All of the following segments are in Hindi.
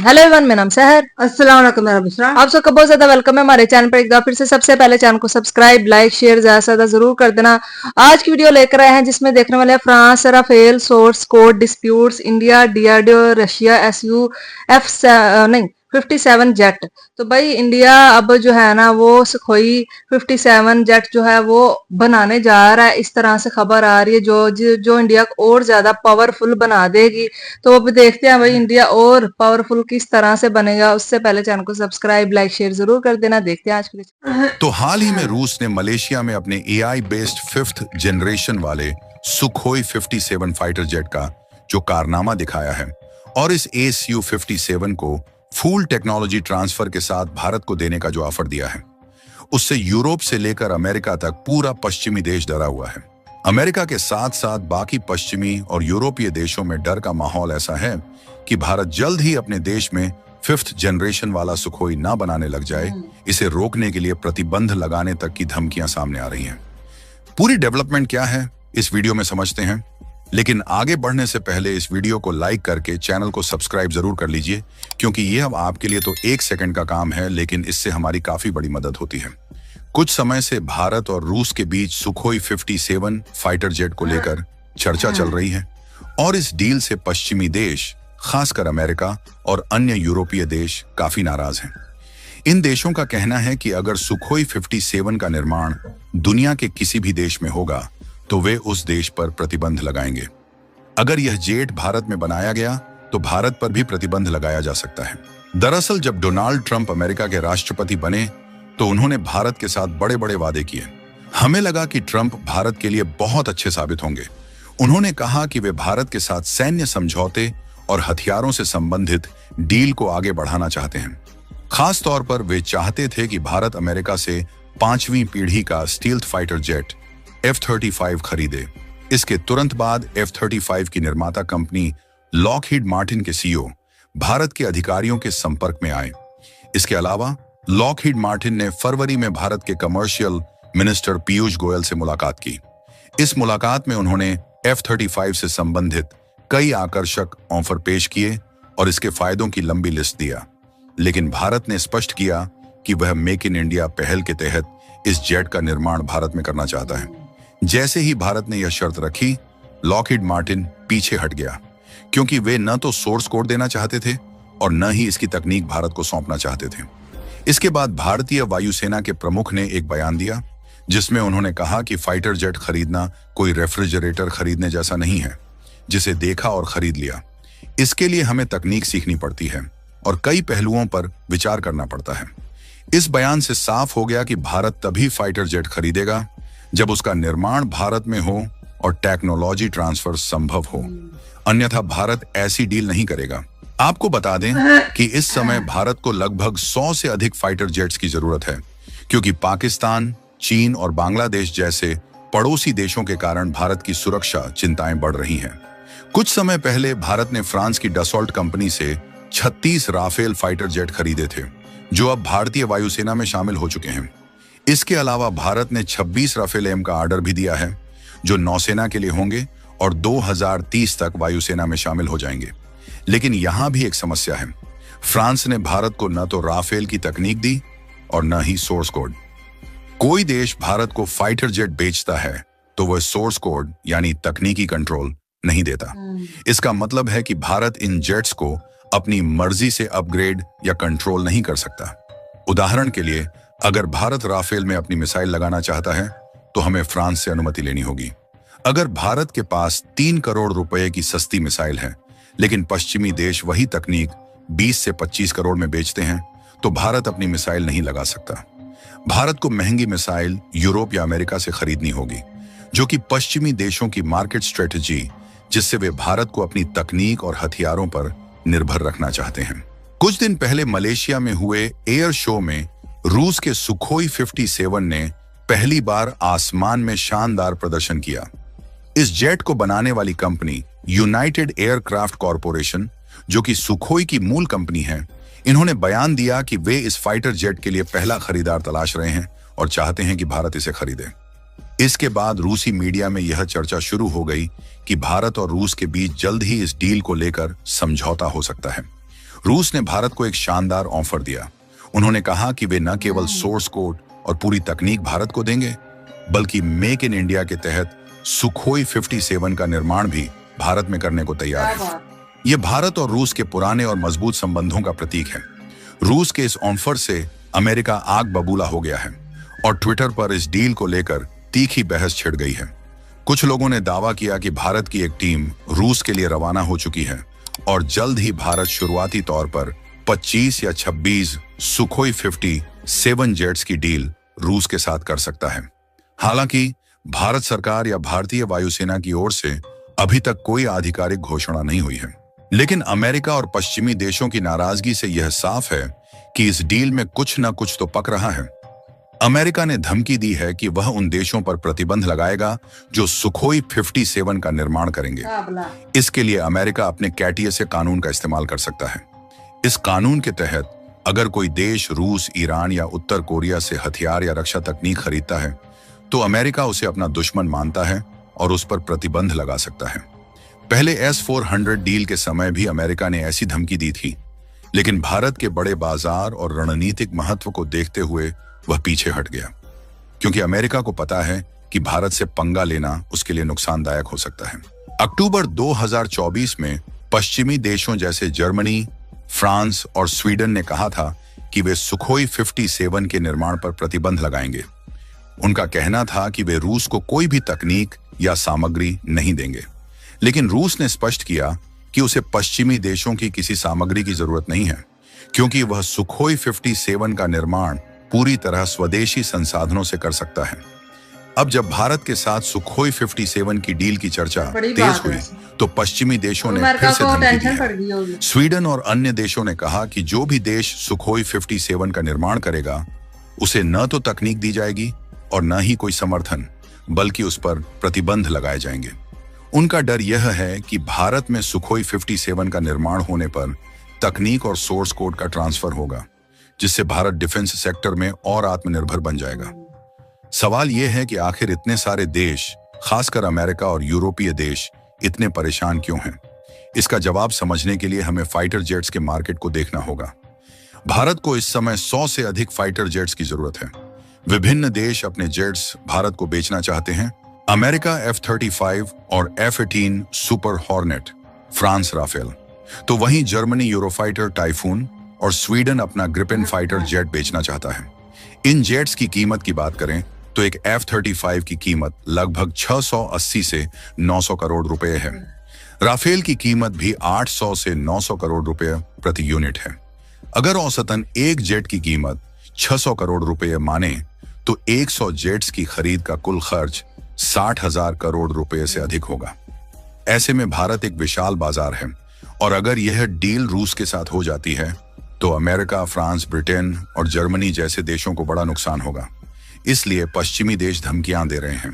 हेलो एवरीवन, मेरा नाम सहर। अस्सलाम वालेकुम मेरा बुशरा। आप सबका बहुत ज्यादा वेलकम है हमारे चैनल पर। एक बार फिर से सबसे पहले चैनल को सब्सक्राइब, लाइक, शेयर ज्यादा से ज्यादा जरूर कर देना। आज की वीडियो लेकर आए हैं जिसमें देखने वाले हैं France Rafale source code disputes, India DRDO, Russia SU F नहीं 57 जेट। तो भाई इंडिया अब जो है ना वो सुखोई 57 जेट जो है वो बनाने जा रहा है, इस तरह से खबर आ रही है जो इंडिया को और ज्यादा पावरफुल बना देगी। तो अब देखते हैं भाई इंडिया और पावरफुल किस तरह से बनेगा। उससे पहले चैनल को सब्सक्राइब, लाइक, शेयर जरूर कर देना। देखते हैं आज के तो हाल ही में रूस ने मलेशिया में अपने एआई बेस्ड 5th जनरेशन वाले सुखोई 57 फाइटर जेट का जो कारनामा दिखाया है और इस ASU-57 को फुल टेक्नोलॉजी ट्रांसफर के साथ भारत को देने का जो ऑफर दिया है, उससे यूरोप से लेकर अमेरिका तक पूरा पश्चिमी देश डरा हुआ है। अमेरिका के साथ साथ बाकी पश्चिमी और यूरोपीय देशों में डर का माहौल ऐसा है कि भारत जल्द ही अपने देश में 5th जनरेशन वाला सुखोई ना बनाने लग जाए। इसे रोकने के लिए प्रतिबंध लगाने तक की धमकियां सामने आ रही हैं। पूरी डेवलपमेंट क्या है इस वीडियो में समझते हैं, लेकिन आगे बढ़ने से पहले इस वीडियो को लाइक करके चैनल को सब्सक्राइब जरूर कर लीजिए, क्योंकि ये अब आपके लिए तो 1 सेकंड का काम है, लेकिन इससे हमारी काफी बड़ी मदद होती है। कुछ समय से भारत और रूस के बीच सुखोई 57 फाइटर जेट को लेकर चर्चा चल रही है और इस डील से पश्चिमी देश, खासकर अमेरिका और अन्य यूरोपीय देश काफी नाराज हैं। इन देशों का कहना है कि अगर सुखोई 57 का निर्माण दुनिया के किसी भी देश में होगा तो वे उस देश पर प्रतिबंध लगाएंगे। अगर यह जेट भारत में बनाया गया तो भारत पर भी प्रतिबंध लगाया जा सकता है। दरअसल जब डोनाल्ड ट्रंप अमेरिका के राष्ट्रपति बने तो उन्होंने भारत के साथ बड़े बड़े वादे किए। हमें लगा कि ट्रंप भारत के लिए बहुत अच्छे साबित होंगे। उन्होंने कहा कि वे भारत के साथ सैन्य समझौते और हथियारों से संबंधित डील को आगे बढ़ाना चाहते हैं। खास तौर पर वे चाहते थे कि भारत अमेरिका से 5वीं पीढ़ी का स्टील्थ फाइटर जेट F-35 खरीदे। इसके तुरंत बाद F-35 की निर्माता कंपनी लॉकहीड मार्टिन के CEO भारत के अधिकारियों के संपर्क में आए। इसके अलावा लॉकहीड मार्टिन ने फरवरी में भारत के कमर्शियल मिनिस्टर पीयूष गोयल से मुलाकात की। इस मुलाकात में उन्होंने F-35 से संबंधित कई आकर्षक ऑफर पेश किए और इसके फायदों की लंबी लिस्ट दिया, लेकिन भारत ने स्पष्ट किया कि वह मेक इन इंडिया पहल के तहत इस जेट का निर्माण भारत में करना चाहता है। जैसे ही भारत ने यह शर्त रखी, लॉकहीड मार्टिन पीछे हट गया, क्योंकि वे न तो सोर्स कोड देना चाहते थे और न ही इसकी तकनीक भारत को सौंपना चाहते थे। इसके बाद भारतीय वायुसेना के प्रमुख ने एक बयान दिया जिसमें उन्होंने कहा कि फाइटर जेट खरीदना कोई रेफ्रिजरेटर खरीदने जैसा नहीं है जिसे देखा और खरीद लिया। इसके लिए हमें तकनीक सीखनी पड़ती है और कई पहलुओं पर विचार करना पड़ता है। इस बयान से साफ हो गया कि भारत तभी फाइटर जेट खरीदेगा जब उसका निर्माण भारत में हो और टेक्नोलॉजी ट्रांसफर संभव हो, अन्यथा भारत ऐसी डील नहीं करेगा। आपको बता दें कि इस समय भारत को लगभग 100 से अधिक फाइटर जेट्स की जरूरत है, क्योंकि पाकिस्तान, चीन और बांग्लादेश जैसे पड़ोसी देशों के कारण भारत की सुरक्षा चिंताएं बढ़ रही हैं। कुछ समय पहले भारत ने फ्रांस की डसॉल्ट कंपनी से 36 राफेल फाइटर जेट खरीदे थे, जो अब भारतीय वायुसेना में शामिल हो चुके हैं। इसके अलावा भारत ने 26 राफेल M का ऑर्डर भी दिया है, जो नौसेना के लिए होंगे और 2030 तक वायुसेना में शामिल हो जाएंगे। लेकिन यहां भी एक समस्या है। फ्रांस ने भारत को न तो राफेल की तकनीक दी और न ही सोर्स कोड। कोई देश भारत को फाइटर जेट बेचता है तो वह सोर्स कोड यानी तकनीकी कंट्रोल नहीं देता। इसका मतलब है कि भारत इन जेट्स को अपनी मर्जी से अपग्रेड या कंट्रोल नहीं कर सकता। उदाहरण के लिए, अगर भारत राफेल में अपनी मिसाइल लगाना चाहता है तो हमें फ्रांस से अनुमति लेनी होगी। अगर भारत के पास 3 करोड़ रुपए की सस्ती मिसाइल है, लेकिन पश्चिमी देश वही तकनीक 20 से 25 करोड़ में बेचते हैं, तो भारत अपनी मिसाइल नहीं लगा सकता। भारत को महंगी मिसाइल यूरोप या अमेरिका से खरीदनी होगी, जो कि पश्चिमी देशों की मार्केट स्ट्रेटजी, जिससे वे भारत को अपनी तकनीक और हथियारों पर निर्भर रखना चाहते हैं। कुछ दिन पहले मलेशिया में हुए एयर शो में रूस के सुखोई 57 ने पहली बार आसमान में शानदार प्रदर्शन किया। इस जेट को बनाने वाली कंपनी यूनाइटेड एयरक्राफ्ट कॉरपोरेशन, जो कि सुखोई की मूल कंपनी है, इन्होंने बयान दिया कि वे इस फाइटर जेट के लिए पहला खरीदार तलाश रहे हैं और चाहते हैं कि भारत इसे खरीदे। इसके बाद रूसी मीडिया में यह चर्चा शुरू हो गई कि भारत और रूस के बीच जल्द ही इस डील को लेकर समझौता हो सकता है। रूस ने भारत को एक शानदार ऑफर दिया। उन्होंने कहा कि वे न केवल सोर्स कोड और पूरी तकनीक भारत को देंगे, बल्कि मेक इन इंडिया के तहत सुखोई 57 का निर्माण भी भारत में करने को तैयार है। यह भारत और रूस के पुराने और मजबूत संबंधों का प्रतीक है। रूस के इस ऑफर से अमेरिका आग बबूला हो गया है और ट्विटर पर इस डील को लेकर तीखी बहस छिड़ गई है। कुछ लोगों ने दावा किया कि भारत की एक टीम रूस के लिए रवाना हो चुकी है और जल्द ही भारत शुरुआती तौर पर 25 या 26 सुखोई 57 जेट्स की डील रूस के साथ कर सकता है। हालांकि भारत सरकार या भारतीय वायुसेना की ओर से अभी तक कोई आधिकारिक घोषणा नहीं हुई है, लेकिन अमेरिका और पश्चिमी देशों की नाराजगी से यह साफ है कि इस डील में कुछ न कुछ तो पक रहा है। अमेरिका ने धमकी दी है कि वह उन देशों पर प्रतिबंध लगाएगा जो सुखोई 57 का निर्माण करेंगे। इसके लिए अमेरिका अपने कैटियसे कानून का इस्तेमाल कर सकता है। इस कानून के तहत अगर कोई देश रूस, ईरान या उत्तर कोरिया से हथियार या रक्षा तकनीक खरीदता है तो अमेरिका उसे अपना दुश्मन मानता है और उस पर प्रतिबंध लगा सकता है। पहले S-400 डील के समय भी अमेरिका ने ऐसी धमकी दी थी, लेकिन भारत के बड़े बाजार और रणनीतिक महत्व को देखते हुए वह पीछे हट गया, क्योंकि अमेरिका को पता है कि भारत से पंगा लेना उसके लिए नुकसानदायक हो सकता है। अक्टूबर 2024 में पश्चिमी देशों जैसे जर्मनी, फ्रांस और स्वीडन ने कहा था कि वे सुखोई 57 के निर्माण पर प्रतिबंध लगाएंगे। उनका कहना था कि वे रूस को कोई भी तकनीक या सामग्री नहीं देंगे, लेकिन रूस ने स्पष्ट किया कि उसे पश्चिमी देशों की किसी सामग्री की जरूरत नहीं है, क्योंकि वह सुखोई 57 का निर्माण पूरी तरह स्वदेशी संसाधनों से कर सकता है। अब जब भारत के साथ सुखोई 57 की डील की चर्चा तेज हुई तो पश्चिमी देशों ने फिर से धमकी दी है। स्वीडन और अन्य देशों ने कहा कि जो भी देश सुखोई 57 का निर्माण करेगा उसे न तो तकनीक दी जाएगी और न ही कोई समर्थन, बल्कि उस पर प्रतिबंध लगाए जाएंगे। उनका डर यह है कि भारत में सुखोई 57 का निर्माण होने पर तकनीक और सोर्स कोड का ट्रांसफर होगा, जिससे भारत डिफेंस सेक्टर में और आत्मनिर्भर बन जाएगा। सवाल यह है कि आखिर इतने सारे देश, खासकर अमेरिका और यूरोपीय देश, इतने परेशान क्यों हैं? इसका जवाब समझने के लिए हमें फाइटर जेट्स के मार्केट को देखना होगा। भारत को इस समय 100 से अधिक फाइटर जेट्स की जरूरत है। विभिन्न देश अपने जेट्स भारत को बेचना चाहते हैं। अमेरिका F-35 और F-18 super hornet, France Rafale, तो वहीं जर्मनी यूरोफाइटर टाइफून और स्वीडन अपना ग्रिपेन फाइटर जेट बेचना चाहता है। इन जेट्स की कीमत की बात करें तो एक F-35 की कीमत लगभग 680 से 900 करोड़ रुपए है। राफेल की कीमत भी 800 से 900 करोड़ रुपए प्रति यूनिट है। अगर औसतन एक जेट की कीमत 600 करोड़ रुपए माने तो 100 जेट्स की खरीद का कुल खर्च 60,000 करोड़ रुपए से अधिक होगा। ऐसे में भारत एक विशाल बाजार है और अगर यह डील रूस के साथ हो जाती है तो अमेरिका, फ्रांस, ब्रिटेन और जर्मनी जैसे देशों को बड़ा नुकसान होगा। इसलिए पश्चिमी देश धमकियां दे रहे हैं।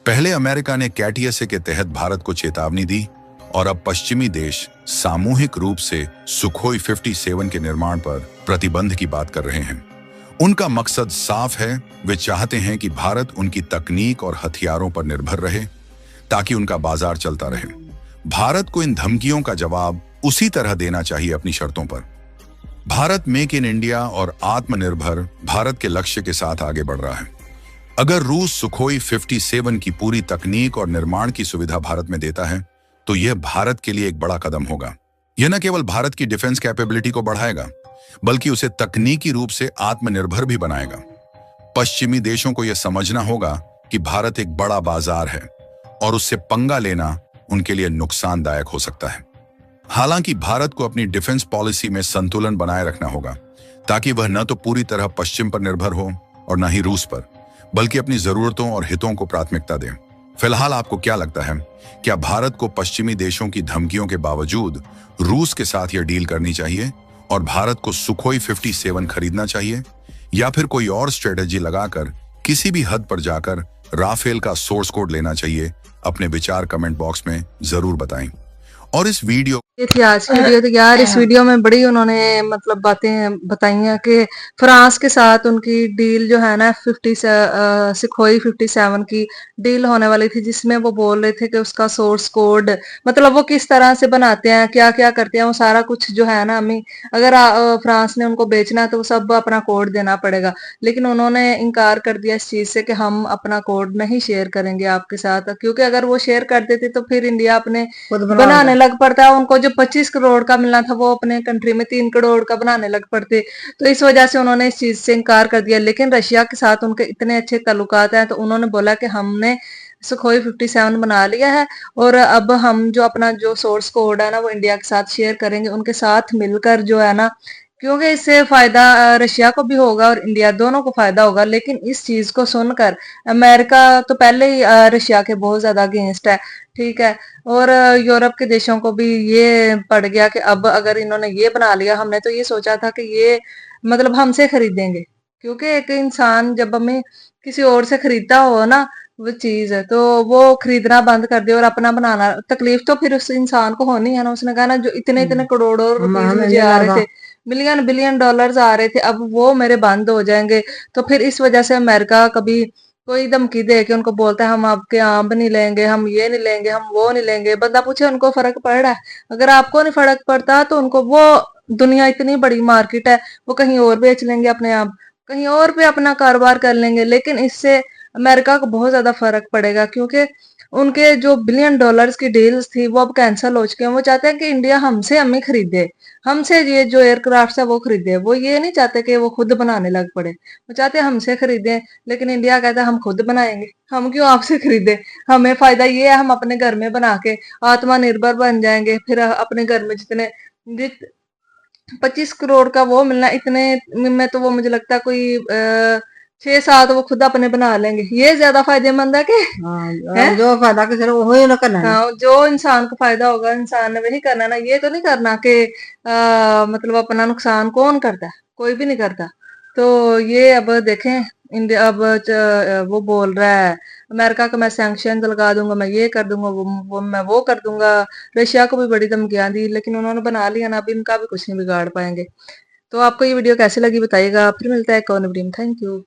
पहले अमेरिका ने कैटियसे के तहत भारत को चेतावनी दी और अब पश्चिमी देश सामूहिक रूप से सुखोई 57 के निर्माण पर प्रतिबंध की बात कर रहे हैं। उनका मकसद साफ है, वे चाहते हैं कि भारत उनकी तकनीक और हथियारों पर निर्भर रहे ताकि उनका बाजार चलता रहे। भारत को इन धमकियों का जवाब उसी तरह देना चाहिए अपनी शर्तों पर। भारत मेक इन इंडिया और आत्मनिर्भर भारत के लक्ष्य के साथ आगे बढ़ रहा है। अगर रूस सुखोई 57 की पूरी तकनीक और निर्माण की सुविधा भारत में देता है तो यह भारत के लिए एक बड़ा कदम होगा। यह न केवल भारत की डिफेंस कैपेबिलिटी को बढ़ाएगा, बल्कि उसे तकनीकी रूप से आत्मनिर्भर भी बनाएगा। पश्चिमी देशों को यह समझना होगा कि भारत एक बड़ा बाजार है और उससे पंगा लेना उनके लिए नुकसानदायक हो सकता है। हालांकि भारत को अपनी डिफेंस पॉलिसी में संतुलन बनाए रखना होगा ताकि वह न तो पूरी तरह पश्चिम पर निर्भर हो और न ही रूस पर, बल्कि अपनी जरूरतों और हितों को प्राथमिकता दे। फिलहाल आपको क्या लगता है, क्या भारत को पश्चिमी देशों की धमकियों के बावजूद रूस के साथ यह डील करनी चाहिए और भारत को सुखोई 57 खरीदना चाहिए, या फिर कोई और स्ट्रेटेजी लगाकर किसी भी हद पर जाकर राफेल का सोर्स कोड लेना चाहिए? अपने विचार कमेंट बॉक्स में जरूर बताएं और इस वीडियो ये थी आज की वीडियो। तो यार इस वीडियो में बड़ी उन्होंने मतलब बातें बताई हैं कि फ्रांस के साथ उनकी डील जो है ना 57 की डील होने वाली थी, जिसमें वो बोल रहे थे कि उसका सोर्स कोड मतलब वो किस तरह से बनाते हैं, क्या क्या करते हैं, वो सारा कुछ जो है ना हमें अगर फ्रांस ने उनको बेचना है तो वो सब अपना कोड देना पड़ेगा। लेकिन उन्होंने इनकार कर दिया इस चीज से कि हम अपना कोड नहीं शेयर करेंगे आपके साथ, क्योंकि अगर वो शेयर कर देते तो फिर इंडिया अपने बनाने लग पड़ता है। उनको जो 25 करोड़ का मिलना था वो अपने कंट्री में 3 करोड़ का बनाने लग पड़ते। तो इस वजह से उन्होंने इस चीज से इनकार कर दिया। लेकिन रशिया के साथ उनके इतने अच्छे ताल्लुकात हैं तो उन्होंने बोला कि हमने सुखोई 57 बना लिया है और अब हम जो अपना जो सोर्स कोड है ना वो इंडिया के साथ शेयर करेंगे, उनके साथ मिलकर जो है ना, क्योंकि इससे फायदा रशिया को भी होगा और इंडिया दोनों को फायदा होगा। लेकिन इस चीज को सुनकर अमेरिका तो पहले ही रशिया के बहुत ज्यादा अगेंस्ट है, ठीक है। और यूरोप के देशों को भी ये पड़ गया कि अब अगर इन्होंने ये बना लिया, हमने तो ये सोचा था कि ये मतलब हमसे खरीदेंगे, क्योंकि एक इंसान जब हमें किसी और से खरीदता हो ना वो चीज है तो वो खरीदना बंद कर दे और अपना बनाना, तकलीफ तो फिर उस इंसान को होनी है ना। उसने कहा ना जो इतने इतने करोड़ों रुपीस मुझे आ रहे थे, मिलियन बिलियन डॉलर्स आ रहे थे, अब वो मेरे बंद हो जाएंगे। तो फिर इस वजह से अमेरिका कभी कोई धमकी दे के उनको बोलता है हम आपके आम नहीं लेंगे, हम ये नहीं लेंगे, हम वो नहीं लेंगे। बंदा पूछे उनको फर्क पड़ रहा है? अगर आपको नहीं फर्क पड़ता तो उनको वो दुनिया इतनी बड़ी मार्केट है, वो कहीं और बेच लेंगे अपने आप, कहीं और पे अपना कारोबार कर लेंगे। लेकिन इससे अमेरिका को बहुत ज्यादा फर्क पड़ेगा, क्योंकि उनके जो बिलियन डॉलर्स की डील्स थी वो अब कैंसिल हो चुके हैं। वो चाहते हैं कि इंडिया हमसे हमें खरीदे, हमसे ये जो एयरक्राफ्ट है वो खरीदे। वो ये नहीं चाहते कि वो खुद बनाने लग पड़े, वो चाहते हैं हमसे खरीदें। लेकिन इंडिया कहता है हम खुद बनाएंगे, हम क्यों आपसे खरीदे, हमें फायदा ये है हम अपने घर में बना के आत्मनिर्भर बन जाएंगे। फिर अपने घर में जितने 25 करोड़ का वो मिलना, इतने में तो वो मुझे लगता है कोई 6-7 वो खुद अपने बना लेंगे। ये ज्यादा फायदेमंद है कि है? जो फायदा कि वही ना करना है। हाँ, जो इंसान को फायदा होगा इंसान ने वही करना ना। ये तो नहीं करना कि मतलब अपना नुकसान कौन करता है, कोई भी नहीं करता। तो ये अब देखें इंडिया अब वो बोल रहा है अमेरिका को मैं सैंक्शन लगा दूंगा, मैं ये कर दूंगा, वो मैं वो कर दूंगा। रशिया को भी बड़ी धमकियां दी, लेकिन उन्होंने बना लिया ना, अभी इनका भी कुछ नहीं बिगाड़ पाएंगे। तो आपको ये वीडियो कैसी लगी बताइएगा। फिर मिलता है एक और वीडियो में। Thank you.